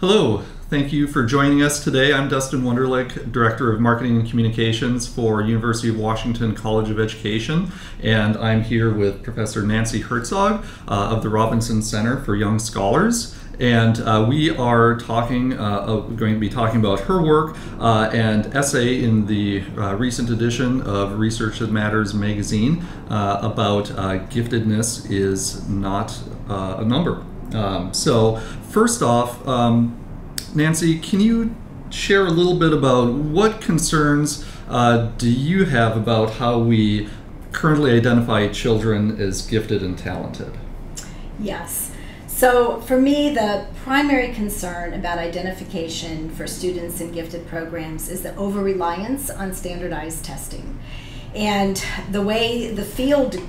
Hello, thank you for joining us today. I'm Dustin Wunderlich, Director of Marketing and Communications for University of Washington College of Education, and I'm here with Professor Nancy Hertzog of the Robinson Center for Young Scholars. And we are going to be talking about her work and essay in the recent edition of Research That Matters magazine about giftedness is not a number. So first off, Nancy, can you share a little bit about what concerns do you have about how we currently identify children as gifted and talented? Yes. So for me, the primary concern about identification for students in gifted programs is the over-reliance on standardized testing. And the way the field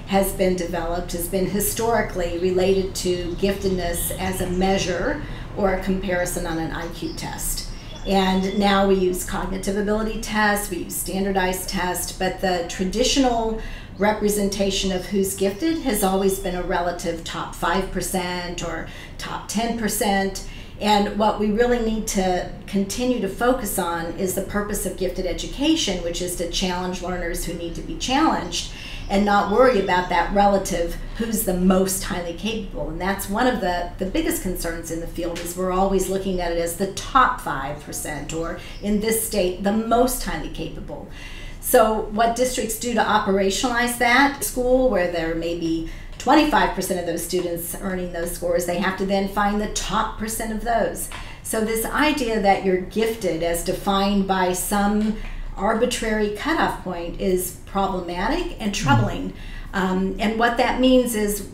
has been developed has been historically related to giftedness as a measure or a comparison on an IQ test. And now we use cognitive ability tests, we use standardized tests, but the traditional representation of who's gifted has always been a relative top 5% or top 10%. And what we really need to continue to focus on is the purpose of gifted education, which is to challenge learners who need to be challenged and not worry about that relative who's the most highly capable. And that's one of the biggest concerns in the field, is we're always looking at it as the top 5%, or in this state, the most highly capable. So what districts do to operationalize that school, where there may be 25% of those students earning those scores, they have to then find the top percent of those. So this idea that you're gifted as defined by some arbitrary cutoff point is problematic and troubling. And what that means is,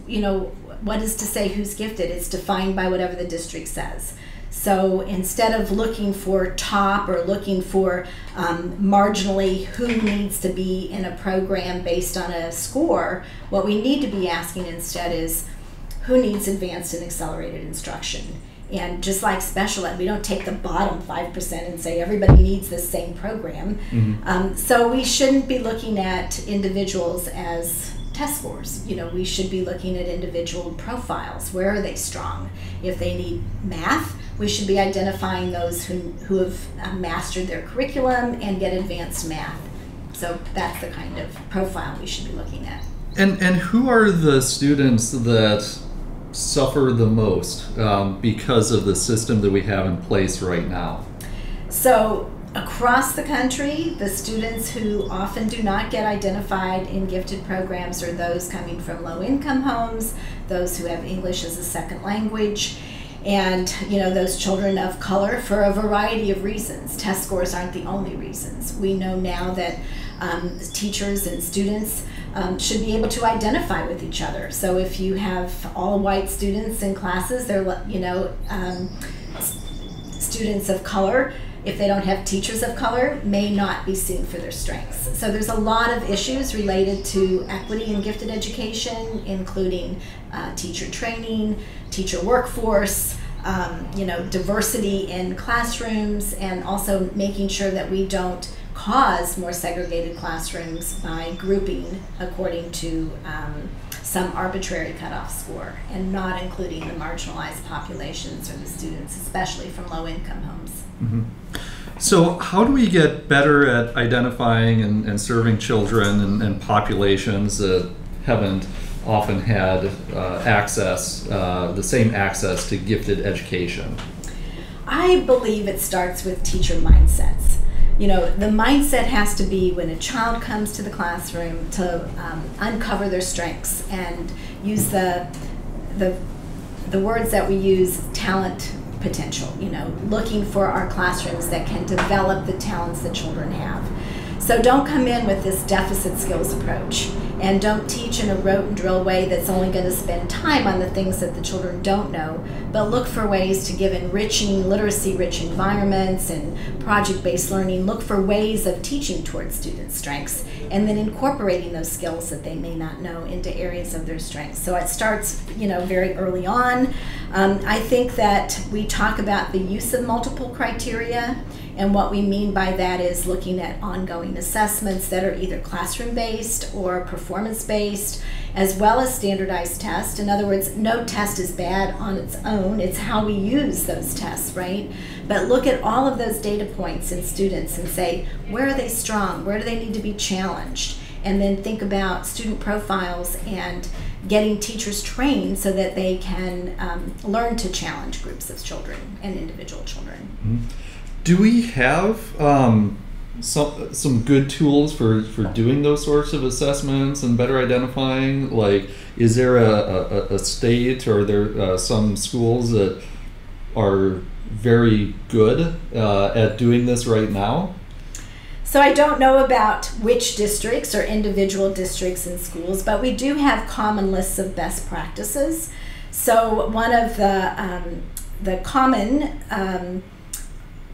what is to say who's gifted? It's defined by whatever the district says. So instead of looking for top or looking for marginally who needs to be in a program based on a score, what we need to be asking instead is who needs advanced and accelerated instruction. And just like special ed, we don't take the bottom 5% and say everybody needs this same program. So we shouldn't be looking at individuals as test scores. We should be looking at individual profiles. Where are they strong? If they need math, we should be identifying those who have mastered their curriculum and get advanced math. So that's the kind of profile we should be looking at. And who are the students that suffer the most because of the system that we have in place right now? So across the country, the students who often do not get identified in gifted programs are those coming from low-income homes, those who have English as a second language, and those children of color for a variety of reasons. Test scores aren't the only reasons. We know now that teachers and students should be able to identify with each other. So if you have all white students in classes, they're students of color, if they don't have teachers of color, may not be seen for their strengths. So there's a lot of issues related to equity in gifted education, including teacher training, teacher workforce, diversity in classrooms, and also making sure that we don't cause more segregated classrooms by grouping according to some arbitrary cutoff score, and not including the marginalized populations or the students, especially from low-income homes. So how do we get better at identifying and serving children and populations that haven't often had the same access to gifted education? I believe it starts with teacher mindsets. The mindset has to be, when a child comes to the classroom, to uncover their strengths and use the words that we use, talent potential, looking for our classrooms that can develop the talents that children have. So don't come in with this deficit skills approach, and don't teach in a rote and drill way that's only going to spend time on the things that the children don't know, but look for ways to give enriching, literacy-rich environments and project-based learning. Look for ways of teaching towards students' strengths and then incorporating those skills that they may not know into areas of their strengths. So it starts, very early on. I think that we talk about the use of multiple criteria, And what we mean by that is looking at ongoing assessments that are either classroom-based or performance-based, as well as standardized tests. In other words, no test is bad on its own. It's how we use those tests, right? But look at all of those data points in students and say, where are they strong? Where do they need to be challenged? And then think about student profiles and getting teachers trained so that they can learn to challenge groups of children and individual children. Mm-hmm. Do we have some good tools for doing those sorts of assessments and better identifying? Like, is there a state, or are there some schools that are very good at doing this right now? So I don't know about which districts or individual districts and schools, but we do have common lists of best practices. So one of the common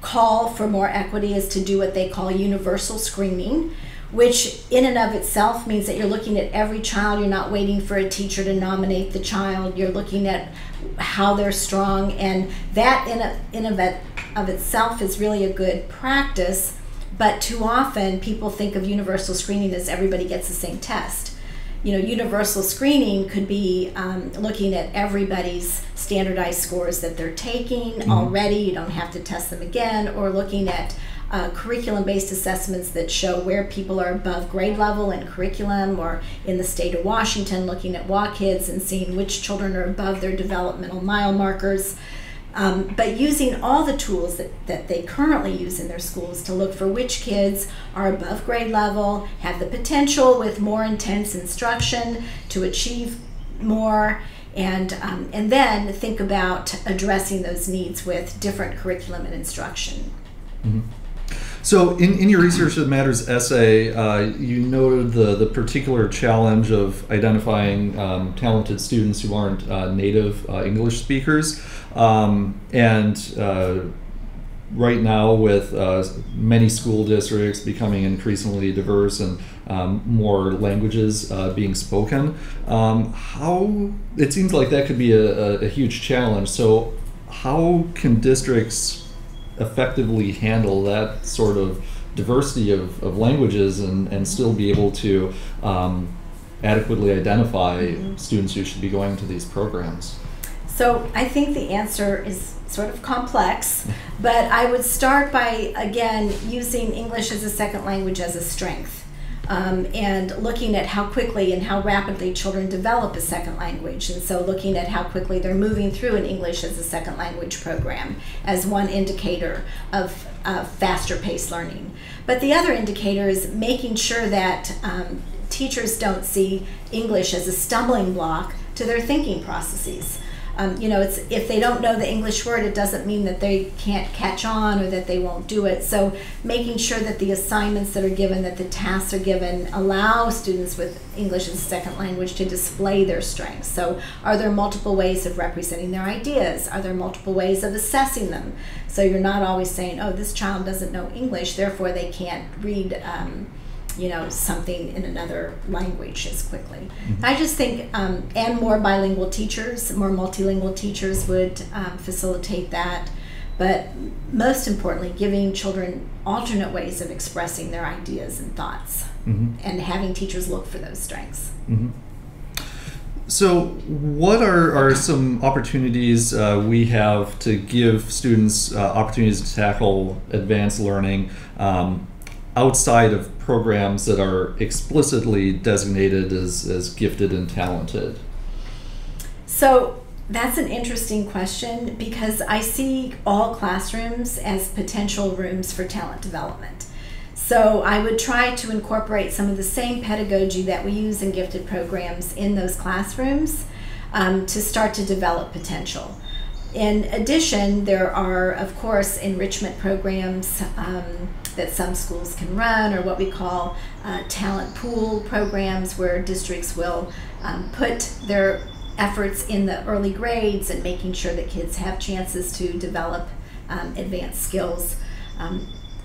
call for more equity is to do what they call universal screening, which in and of itself means that you're looking at every child. You're not waiting for a teacher to nominate the child. You're looking at how they're strong, and that in of itself is really a good practice. But too often people think of universal screening as everybody gets the same test. You know, universal screening could be looking at everybody's standardized scores that they're taking already. You don't have to test them again, or looking at curriculum-based assessments that show where people are above grade level in curriculum, or in the state of Washington, looking at WAKIDS and seeing which children are above their developmental mile markers. But using all the tools that they currently use in their schools to look for which kids are above grade level, have the potential with more intense instruction to achieve more, and then think about addressing those needs with different curriculum and instruction. Mm-hmm. So in your Research That Matters essay, you noted the particular challenge of identifying talented students who aren't native English speakers. Right now, with many school districts becoming increasingly diverse and more languages being spoken, how it seems like that could be a huge challenge. So how can districts effectively handle that sort of diversity of languages and still be able to adequately identify students who should be going to these programs? So I think the answer is sort of complex, but I would start by, again, using English as a second language as a strength. And looking at how quickly and how rapidly children develop a second language. And so looking at how quickly they're moving through an English as a second language program as one indicator of faster paced learning. But the other indicator is making sure that teachers don't see English as a stumbling block to their thinking processes. It's, if they don't know the English word, it doesn't mean that they can't catch on or that they won't do it. So making sure that the assignments that are given, that the tasks are given, allow students with English as a second language to display their strengths. So are there multiple ways of representing their ideas? Are there multiple ways of assessing them? So you're not always saying, oh, this child doesn't know English, therefore they can't read something in another language as quickly. Mm-hmm. I just think, and more bilingual teachers, more multilingual teachers would facilitate that. But most importantly, giving children alternate ways of expressing their ideas and thoughts, and having teachers look for those strengths. Mm-hmm. So what are some opportunities we have to give students opportunities to tackle advanced learning outside of programs that are explicitly designated as gifted and talented? So that's an interesting question, because I see all classrooms as potential rooms for talent development. So I would try to incorporate some of the same pedagogy that we use in gifted programs in those classrooms to start to develop potential. In addition, there are, of course, enrichment programs that some schools can run, or what we call talent pool programs, where districts will put their efforts in the early grades and making sure that kids have chances to develop advanced skills.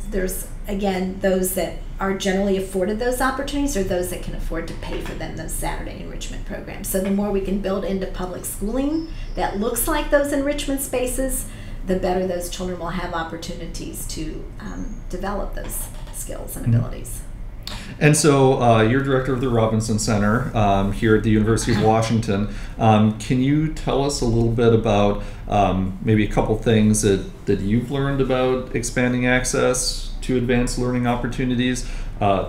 There's, again, those that are generally afforded those opportunities, or those that can afford to pay for them, those Saturday enrichment programs. So the more we can build into public schooling that looks like those enrichment spaces, the better those children will have opportunities to develop those skills and abilities. And so you're director of the Robinson Center here at the University of Washington. Can you tell us a little bit about maybe a couple things that you've learned about expanding access to advanced learning opportunities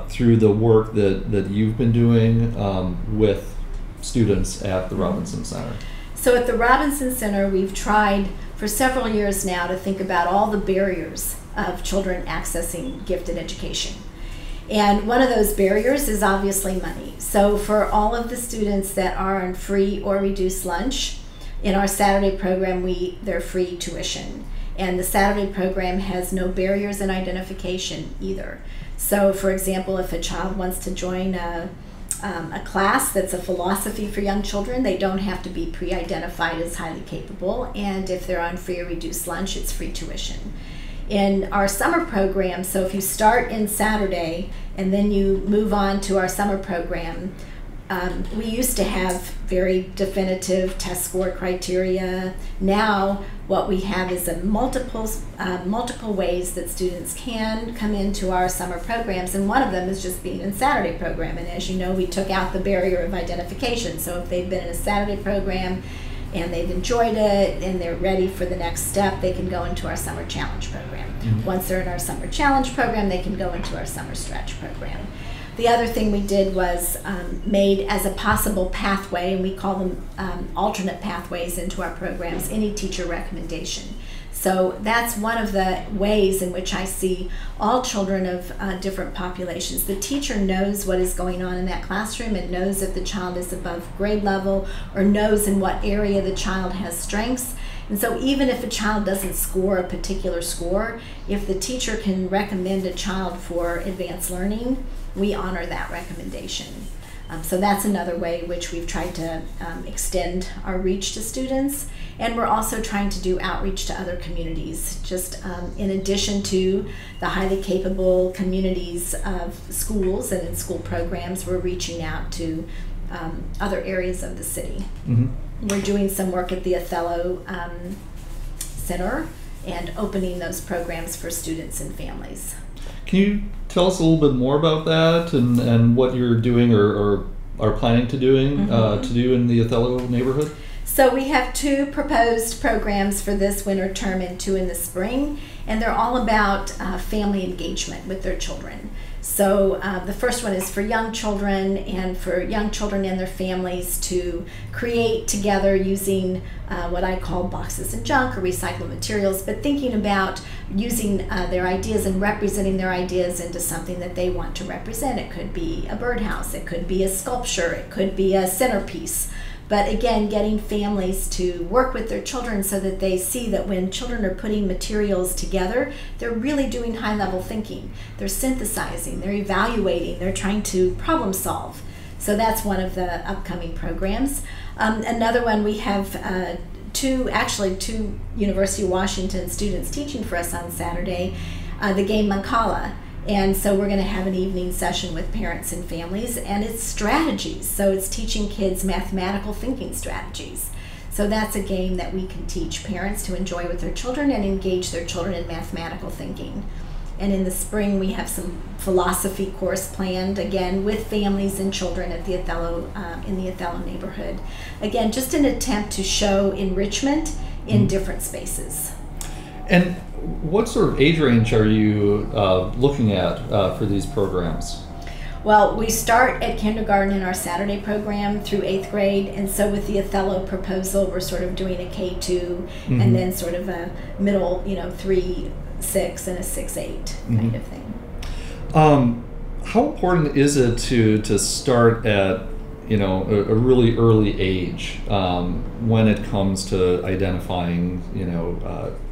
through the work that you've been doing with students at the Robinson Center? So at the Robinson Center, we've tried for several years now to think about all the barriers of children accessing gifted education. And one of those barriers is obviously money. So for all of the students that are on free or reduced lunch, in our Saturday program, they're free tuition. And the Saturday program has no barriers in identification either. So for example, if a child wants to join a class that's a philosophy for young children, they don't have to be pre-identified as highly capable. And if they're on free or reduced lunch, it's free tuition. In our summer program, so if you start in Saturday and then you move on to our summer program, we used to have very definitive test score criteria. Now what we have is multiple ways that students can come into our summer programs, and one of them is just being in Saturday program. And as you know, we took out the barrier of identification. So if they've been in a Saturday program and they've enjoyed it and they're ready for the next step, they can go into our Summer Challenge program. Mm-hmm. Once they're in our Summer Challenge program, they can go into our Summer Stretch program. The other thing we did was made as a possible pathway, and we call them alternate pathways into our programs, any teacher recommendation. So that's one of the ways in which I see all children of different populations. The teacher knows what is going on in that classroom and knows if the child is above grade level or knows in what area the child has strengths. And so even if a child doesn't score a particular score, if the teacher can recommend a child for advanced learning, we honor that recommendation. So that's another way in which we've tried to extend our reach to students. And we're also trying to do outreach to other communities. Just in addition to the highly capable communities of schools and in school programs, we're reaching out to other areas of the city. Mm-hmm. We're doing some work at the Othello Center and opening those programs for students and families. Can you tell us a little bit more about that and what you're doing or are planning to do in the Othello neighborhood? So we have 2 proposed programs for this winter term and 2 in the spring, and they're all about family engagement with their children. So the first one is for young children and for young children and their families to create together using what I call boxes and junk or recycled materials, but thinking about using their ideas and representing their ideas into something that they want to represent. It could be a birdhouse, it could be a sculpture, it could be a centerpiece. But again, getting families to work with their children so that they see that when children are putting materials together, they're really doing high-level thinking. They're synthesizing, they're evaluating, they're trying to problem solve. So that's one of the upcoming programs. Another one, we have two University of Washington students teaching for us on Saturday, the game Mancala. And so we're going to have an evening session with parents and families, and it's strategies. So it's teaching kids mathematical thinking strategies. So that's a game that we can teach parents to enjoy with their children and engage their children in mathematical thinking. And in the spring, we have some philosophy course planned, again, with families and children at the Othello, in the Othello neighborhood. Again, just an attempt to show enrichment in different spaces. And what sort of age range are you looking at for these programs? Well, we start at kindergarten in our Saturday program through 8th grade, and so with the Othello proposal, we're sort of doing a K2 and then sort of a middle, 3, 6, and a 6, 8 kind of thing. How important is it to start at a really early age when it comes to identifying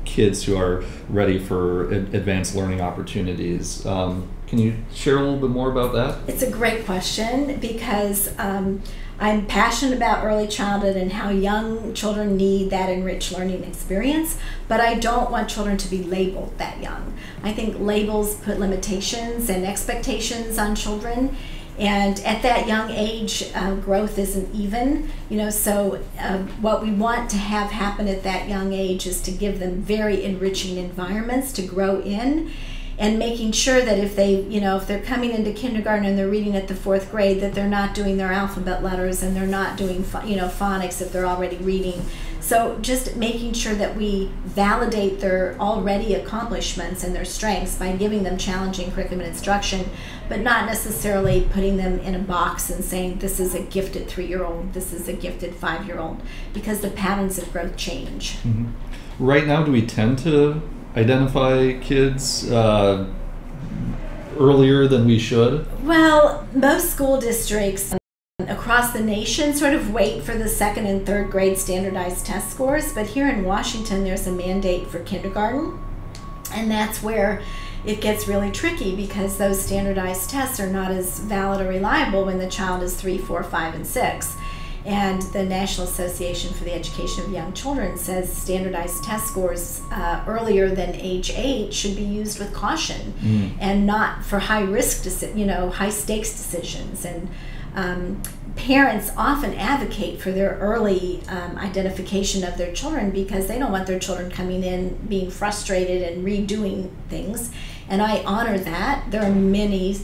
kids who are ready for advanced learning opportunities? Can you share a little bit more about that? It's a great question because I'm passionate about early childhood and how young children need that enriched learning experience, but I don't want children to be labeled that young. I think labels put limitations and expectations on children, And at that young age, growth isn't even, so what we want to have happen at that young age is to give them very enriching environments to grow in, and making sure that if they, if they're coming into kindergarten and they're reading at the 4th grade, that they're not doing their alphabet letters and they're not doing, phonics if they're already reading. So just making sure that we validate their already accomplishments and their strengths by giving them challenging curriculum and instruction, but not necessarily putting them in a box and saying this is a gifted 3-year-old, this is a gifted 5-year-old, because the patterns of growth change. Mm-hmm. Right now, do we tend to identify kids earlier than we should? Well, most school districts across the nation sort of wait for the 2nd and 3rd grade standardized test scores, but here in Washington there's a mandate for kindergarten, and that's where it gets really tricky, because those standardized tests are not as valid or reliable when the child is 3, 4, 5, and 6. And the National Association for the Education of Young Children says standardized test scores earlier than age 8 should be used with caution, and not for high risk, high stakes decisions. And parents often advocate for their early identification of their children, because they don't want their children coming in being frustrated and redoing things. And I honor that. There are many,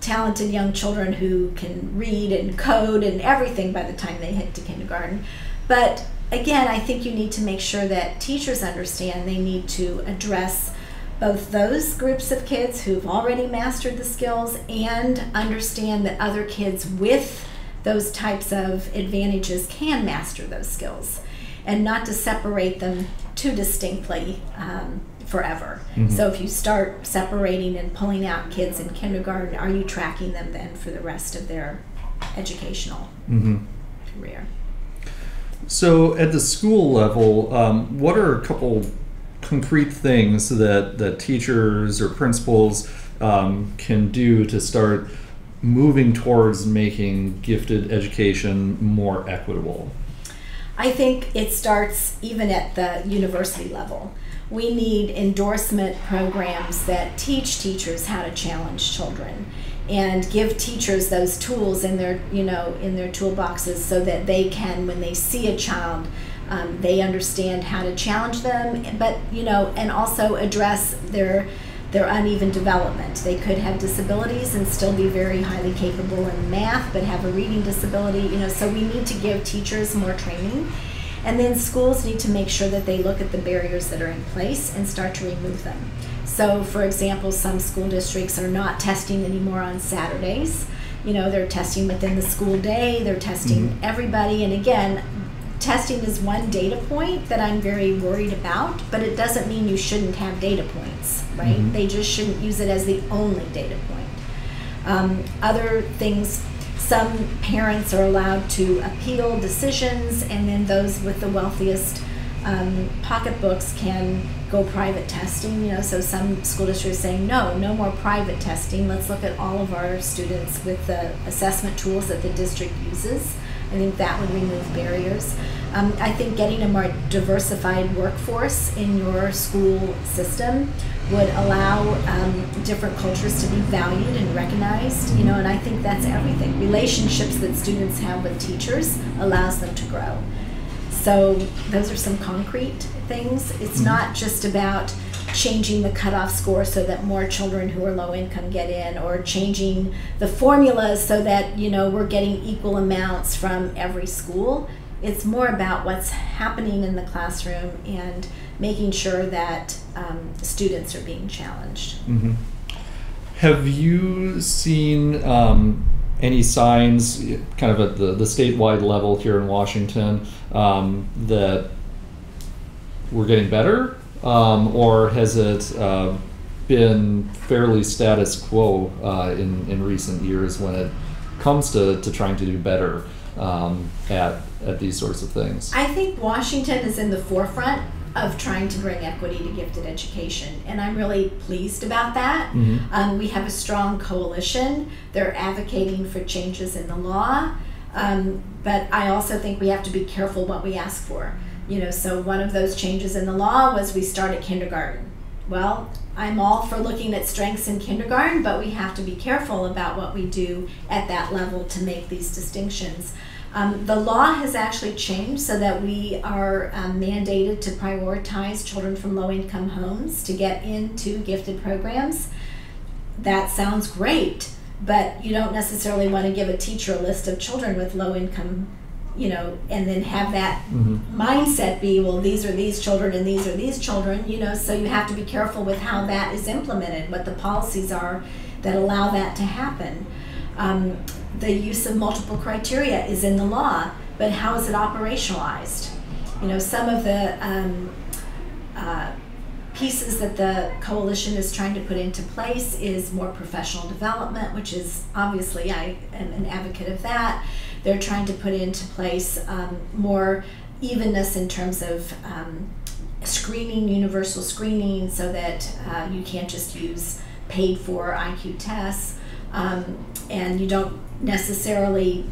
talented young children who can read and code and everything by the time they hit to kindergarten. But again, I think you need to make sure that teachers understand they need to address both those groups of kids who've already mastered the skills and understand that other kids with those types of advantages can master those skills, and not to separate them too distinctly forever. So if you start separating and pulling out kids in kindergarten, are you tracking them then for the rest of their educational career? So at the school level, what are a couple concrete things that teachers or principals can do to start moving towards making gifted education more equitable? I think it starts even at the university level. We need endorsement programs that teach teachers how to challenge children and give teachers those tools in their, in their toolboxes, so that they can, when they see a child, they understand how to challenge them, but and also address their uneven development. They could have disabilities and still be very highly capable in math, but have a reading disability. So we need to give teachers more training, and then schools need to make sure that they look at the barriers that are in place and start to remove them. So, for example, some school districts are not testing anymore on Saturdays. They're testing within the school day. They're testing everybody, and again, testing is one data point that I'm very worried about, but it doesn't mean you shouldn't have data points, right? They just shouldn't use it as the only data point. Other things, some parents are allowed to appeal decisions, and then those with the wealthiest pocketbooks can go private testing. So some school districts are saying, no more private testing. Let's look at all of our students with the assessment tools that the district uses. I think that would remove barriers. I think getting a more diversified workforce in your school system would allow different cultures to be valued and recognized, and I think that's everything. Relationships that students have with teachers allows them to grow. So those are some concrete things. It's not just about changing the cutoff score so that more children who are low income get in, or changing the formulas so that we're getting equal amounts from every school. It's more about what's happening in the classroom and making sure that students are being challenged. Have you seen any signs, kind of at the statewide level here in Washington, that we're getting better? Or has it been fairly status quo in recent years when it comes to trying to do better at these sorts of things? I think Washington is in the forefront of trying to bring equity to gifted education, and I'm really pleased about that. We have a strong coalition. They're advocating for changes in the law, but I also think we have to be careful what we ask for. So one of those changes in the law was we start at kindergarten. Well, I'm all for looking at strengths in kindergarten, but we have to be careful about what we do at that level to make these distinctions. The law has actually changed so that we are mandated to prioritize children from low-income homes to get into gifted programs. That sounds great, but you don't necessarily want to give a teacher a list of children with low-income, and then have that mindset be, well, these are these children and these are these children, so you have to be careful with how that is implemented, what the policies are that allow that to happen. The use of multiple criteria is in the law, but how is it operationalized? Some of the pieces that the coalition is trying to put into place is more professional development, which is obviously I am an advocate of that. They're trying to put into place more evenness in terms of screening, universal screening, so that you can't just use paid for IQ tests, and you don't necessarily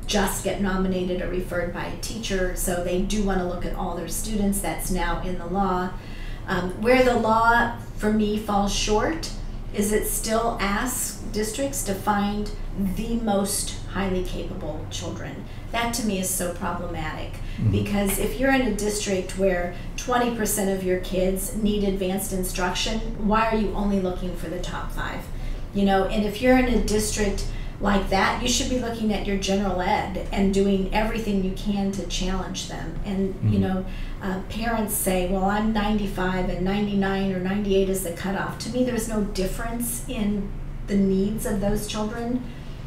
just get nominated or referred by a teacher. So they do want to look at all their students. That's now in the law. Where the law, for me, falls short is it still asks districts to find the most highly capable children. That to me is so problematic, because if you're in a district where 20% of your kids need advanced instruction, why are you only looking for the top 5? And if you're in a district like that, you should be looking at your general ed and doing everything you can to challenge them. And parents say, well, I'm 95 and 99 or 98 is the cutoff. To me, there's no difference in the needs of those children.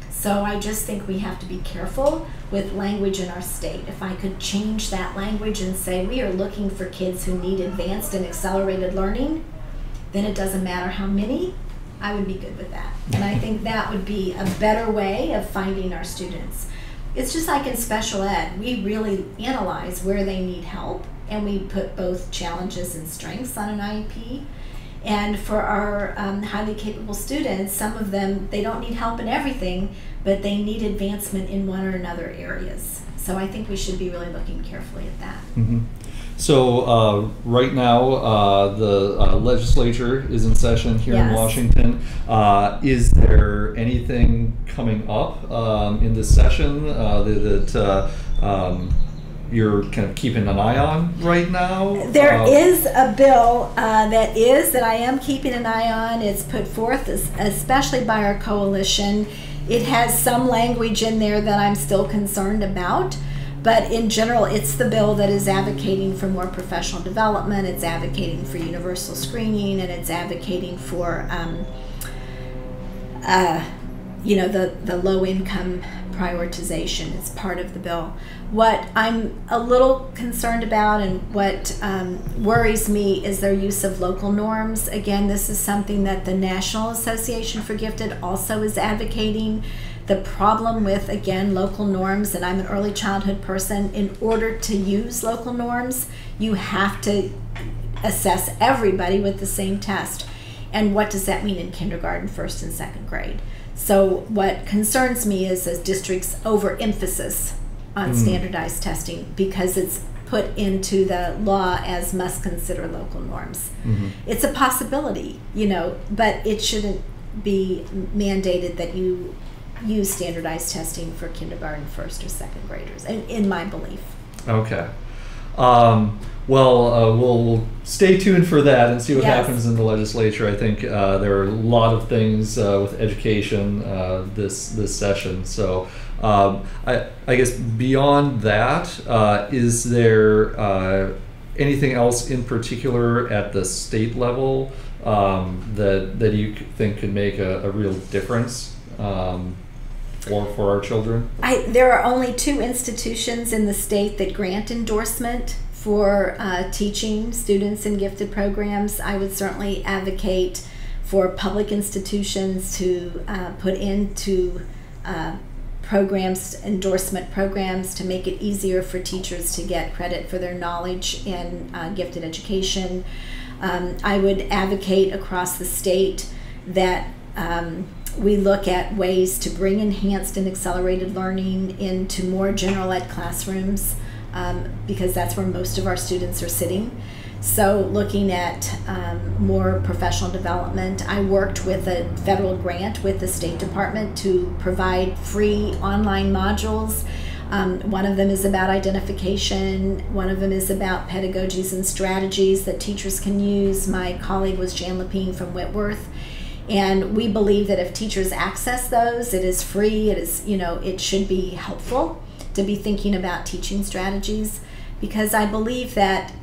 So I just think we have to be careful with language in our state. If I could change that language and say we are looking for kids who need advanced and accelerated learning, then it doesn't matter how many, I would be good with that. And I think that would be a better way of finding our students. It's just like in special ed, we really analyze where they need help, and we put both challenges and strengths on an IEP. And for our highly capable students, some of them, they don't need help in everything, but they need advancement in one or another areas. So I think we should be really looking carefully at that. So right now the legislature is in session here in Washington. Is there anything coming up in this session that you're kind of keeping an eye on right now? There is a bill that I am keeping an eye on. It's put forth especially by our coalition. It has some language in there that I'm still concerned about. But in general, it's the bill that is advocating for more professional development, it's advocating for universal screening, and it's advocating for, the low-income prioritization. It's part of the bill. What I'm a little concerned about and what worries me is their use of local norms. Again, this is something that the National Association for Gifted also is advocating. The problem with, again, local norms, and I'm an early childhood person, in order to use local norms, you have to assess everybody with the same test. And what does that mean in kindergarten, first and second grade? So what concerns me is a district's overemphasis on standardized testing, because it's put into the law as must consider local norms. It's a possibility, but it shouldn't be mandated that you use standardized testing for kindergarten, first or second graders, in my belief. Okay. We'll stay tuned for that and see what happens in the legislature. I think there are a lot of things with education this session. So I guess beyond that, is there anything else in particular at the state level that you think could make a real difference for our children? There are only 2 institutions in the state that grant endorsement for teaching students in gifted programs. I would certainly advocate for public institutions to put into endorsement programs to make it easier for teachers to get credit for their knowledge in gifted education. I would advocate across the state that we look at ways to bring enhanced and accelerated learning into more general ed classrooms, because that's where most of our students are sitting. So looking at more professional development, I worked with a federal grant with the State Department to provide free online modules. One of them is about identification. One of them is about pedagogies and strategies that teachers can use. My colleague was Jan Lepine from Whitworth. And we believe that if teachers access those, it is free, it is, it should be helpful to be thinking about teaching strategies, because I believe that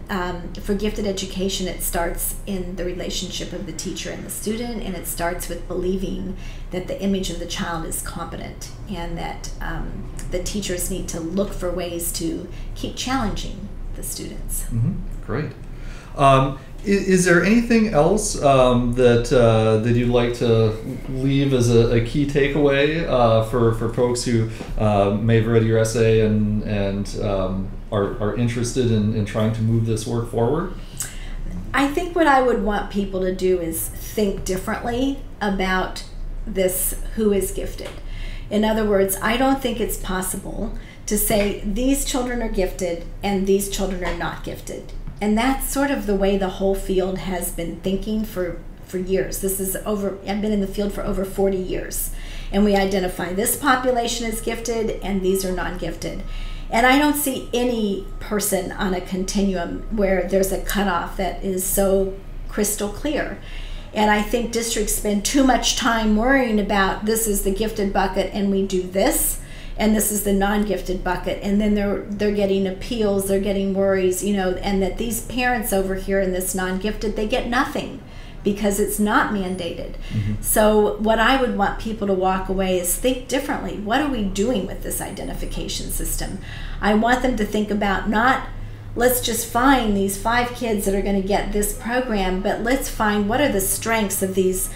for gifted education, it starts in the relationship of the teacher and the student, and it starts with believing that the image of the child is competent, and that the teachers need to look for ways to keep challenging the students. Mm-hmm. Great. Is there anything else that you'd like to leave as a key takeaway for folks who may have read your essay and are interested in trying to move this work forward? I think what I would want people to do is think differently about this who is gifted. In other words, I don't think it's possible to say these children are gifted and these children are not gifted. And that's sort of the way the whole field has been thinking for years. I've been in the field for over 40 years. And we identify this population as gifted and these are non-gifted. And I don't see any person on a continuum where there's a cutoff that is so crystal clear. And I think districts spend too much time worrying about this is the gifted bucket and we do this, and this is the non-gifted bucket, and then they're getting appeals, they're getting worries, and that these parents over here in this non-gifted, they get nothing because it's not mandated. Mm-hmm. So what I would want people to walk away is think differently. What are we doing with this identification system? I want them to think about not let's just find these 5 kids that are going to get this program, but let's find what are the strengths of these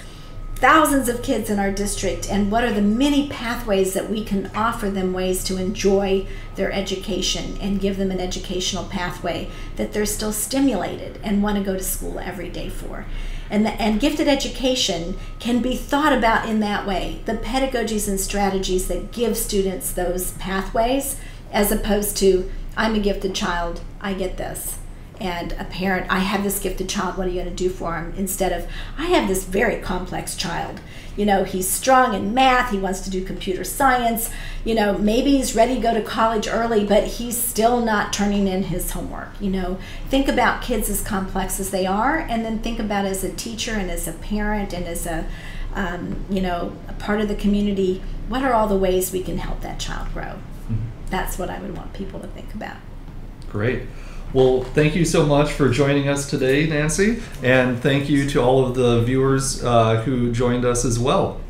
thousands of kids in our district, and what are the many pathways that we can offer them, ways to enjoy their education and give them an educational pathway that they're still stimulated and want to go to school every day for. And gifted education can be thought about in that way, the pedagogies and strategies that give students those pathways, as opposed to, I'm a gifted child, I get this. And a parent, I have this gifted child, what are you going to do for him? Instead of, I have this very complex child. He's strong in math, he wants to do computer science, maybe he's ready to go to college early, but he's still not turning in his homework. Think about kids as complex as they are, and then think about as a teacher and as a parent and as a part of the community, what are all the ways we can help that child grow? Mm-hmm. That's what I would want people to think about. Great. Well, thank you so much for joining us today, Nancy, and thank you to all of the viewers who joined us as well.